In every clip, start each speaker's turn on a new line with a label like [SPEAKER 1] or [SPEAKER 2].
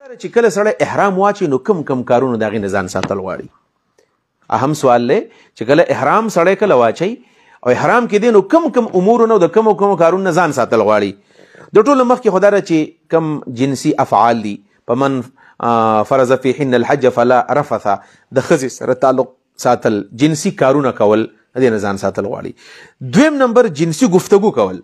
[SPEAKER 1] چې کله سړی احرام واچي نو کم کم کارونه د هغې نه ځان ساتل غواړي. اهم سوال دی چې کله احرام سړی کله واچي او احرام کې دی نو کم کم امورونه او د کمو کمو کارونه نه ځان ساتل غواړي. د ټولو مخکې خو دا ده چې کم جنسي افعال دي فمن فرض فیهن الحج فلا رفث د ښځې سره تعلق ساتل جنسي کارونه کول د دې نه ځان ساتل غواړي. دویم نمبر جنسي گفتگو کول،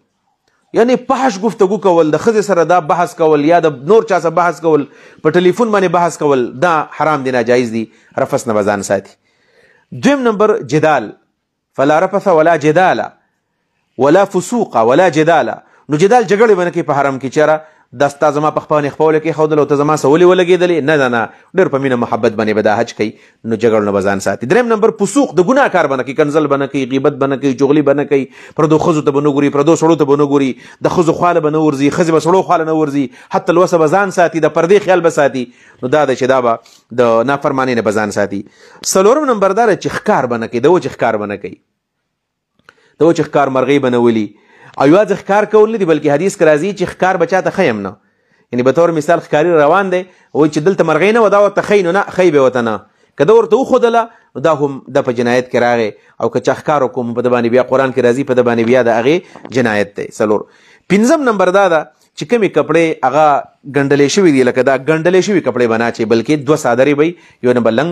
[SPEAKER 1] یعنی فحش گفتگو کول، د ښځې سره دا بحث کول یا د نور چا سره بحث کول، په ټلیفون باندې بحث کول، دا حرام دی، ناجایز دی، رفث نه به ځان ساتي. دویم نمبر جدال، فلا رفث ولا جدال ولا فسوق ولا جدال. نو جدال جګړې به نه کوي په حرم کې، چېره دا ستا زما په خپله خپله کېښودل او ته زما څه ولې ولګېدلې، نه نه نه، ډېر په مینه محبت باندې به دا حج کوي، نو جګړو نه به ځان ساتي. دریم نمبر فسوق، د ګناه کار به نه کوي، کنځل به نه کوي، غیبت به نه کوي، جغلي به نه کوي، پردو ښځو ته به نه ګوري، پردو سړو ته به نه ګوري، د ښځو خواله به نه ورځي، ښځې به سړو خواله نه ورځي، حتی الوسه به ځان ساتي، د پردې خیال به ساتي. نو دا ده چې دا به د نافرمانۍ نه به ځان ساتي. څلورم نمبر دا ده چې ښکار به نه کوي، د وچې ښکار به نه کوي، د وچې ښکار مرغۍ به نه ولي. او یوازې ښکار کول نه دي بلکې حدیث کې راځي چې ښکار به چاته ښیم نه، یعنی به طور مثال ښکاري روان دی وایي چې دلته مرغۍ نه وه دا ورته ښی، نو نه ښی به ورته نه، که ده ورته وښودله نو دا هم د په جنایت کې راغی، او که چا ښکار وکړو په ده باندې بیا قرآن کې راځي په ده باندې بیا د هغې جنایت دی. څلور. پنځم نمبر دا ده چې کومې کپړې هغه ګنډلې شوي دي، لکه دا ګنډلې شوي کپړې به نه اچوي، بلکې دوه څادرې به یو نه به لنګ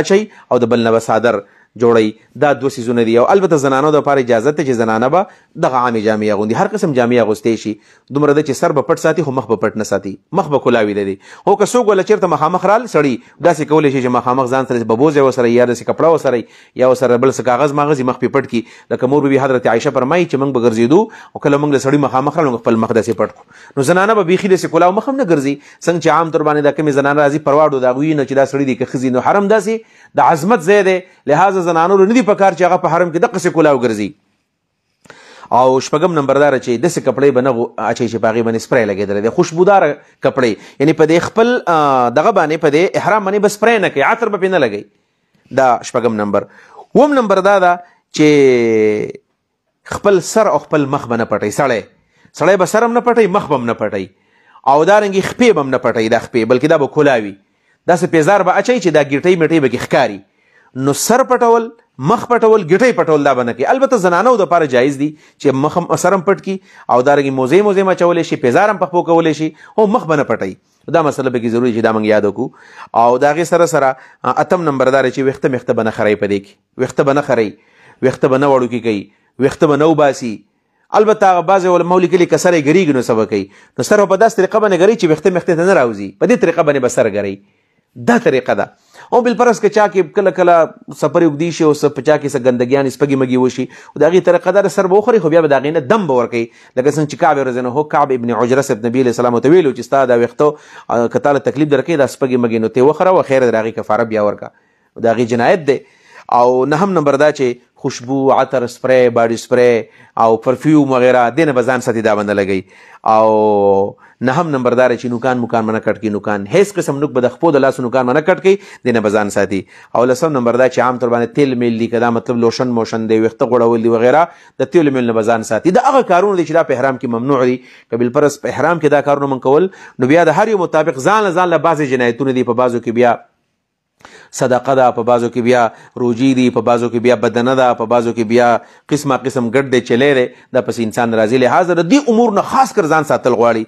[SPEAKER 1] اچوي او د بل نه به څادر جوړی. دا دوه څیزونه دي. او البته زنانو دپاره اجازه ته چې زنانه به دغه عامې جامې اغوندي، هر قسم جامې اغوستی شي، دومره ده چې سر به پټ ساتي خو مخ به پټ نه ساتي، مخ به کلاوي لري. خو که څوک وله چېرته مخامخ رال سړي داسې کولی شي چې مخامخ ځان سره ببوز یې ورسره یا داسې کپړه ورسره یا ورسره بل څه کاغذ ماغذ یې مخ پې پټ کړي. لکه مور بیبي حضرت عایشه فرمایي چې موږ به ګرځېدو او کله موږ له سړي مخامخ رالو خپل مخ داسې پټ کړو، نو زنانه به بیخي داسې کلاو مخ هم نه ګرځي. څنګه چې عام طور باندې دا کومې زنانه راځي پرواړو د هغوی نه چې دا سړي دي که ښځي، نو حرم داسې د عظمت ځای دی، لهذا زنانو نه دي پکار چې هغه په حرم کې دقسې کلاو ګرځي. او شپږم نمبر دا چې داسې کپړې به نه اچوي چې په هغې باندې سپری لګېدلی دی، خوشبوداره کپړې، یعنې په دې خپل دغه باندې په دې احرام باندې به سپری نه کوي، عطر به پرې نه لګوي. دا شپږم نمبر. اووم نمبر دا ده چې خپل سر او خپل مخ به نه پټوي. سړی به سر هم نه پټوي، مخ به هم نه پټوي، او دارنګې خپې به هم نه پټوي، دا خپې بلکې دا به کلاوي، داسې پیزار به اچوي چې دا ګیټۍ میټۍ به کې ښکاري. نو سر پټول، مخ پټول، ګیټۍ پټول دا به نه کوي. البته زنانو دپاره جایز دي چې مخ هم سر هم پټ کړي او دارنګې موزې موزې هم اچولی شي، پیزار هم پخپو کولی شي، او مخ به نه پټوي. دا مسله پکې ضروري چې دا موږ یاد وکړو. او د هغې سره سره اتم نمبر دا چې ویښته میښته به نه خرئ، په دې کې ویښته به نه خرئ، ویښته به نه وړوکي کوي، ویښته به نه وباسي. البته هغه بعضې علماو لیکلي که سر یې ګرېږي نو څه به کوي، نو سر به په داسې طریقه باندې ګرئ چې ویښته میښته ته نه راوځي، په دې طریقه باندې به سر ګرئ. دا طریقه ده. او بالفرض که چا کې کله کله سفر اوږدي شي او په چا کې څه ګندګیانې سپږې مږې وشي، د هغې طریقه دا سر به وخوري خو بیا به د هغې نه دم به ورکوي، لکه څنګه چې کعب رضی الله عنه کعب ابن عجره صاحب نبي علیه السلام ته ویلو چې ستا دا ویښته که تا له تکلیف درکوي دا سپږې مږې نو ته وخوره، خیر د هغې کفاره بیا ورکړه، د هغې جنایت دی. او نهم نمبر دا چې خوشبو، عطر، سپری، باډي سپری او پرفیوم وغیره دې نه به ځان ساتي، دا به نه لګوي. او نهم نمبر دا چې نوکان مکان به نه کټ کړي، نوکان هیڅ قسم نوک به د خپو د لاسو نوکان به نه کټ کړي، دې نه به ځان ساتي. او لسم نمبر دا چې عام طور باندې تیل میل دي، که دا مطلب لوشن موشن دی، ویښته غوړول دي وغیره، د تیلو میل نه به ځان ساتي. دا هغه کارونه دي چې دا په احرام کې ممنوع دي. که بالفرض په احرام کې دا کارونه من کول نو بیا د هر یو مطابق ځان له بعضې جنایتونه دي، په بعضو کې بیا صدقه ده، په بعضو کې بیا روجي دي، په بعضو کې بیا بدنه ده، په بعضو کې بیا قسمه قسم ګډ دی، چلی دی، دا پس انسان راځي. لهذا د دې امور نه خاص کر ځان ساتل غواړي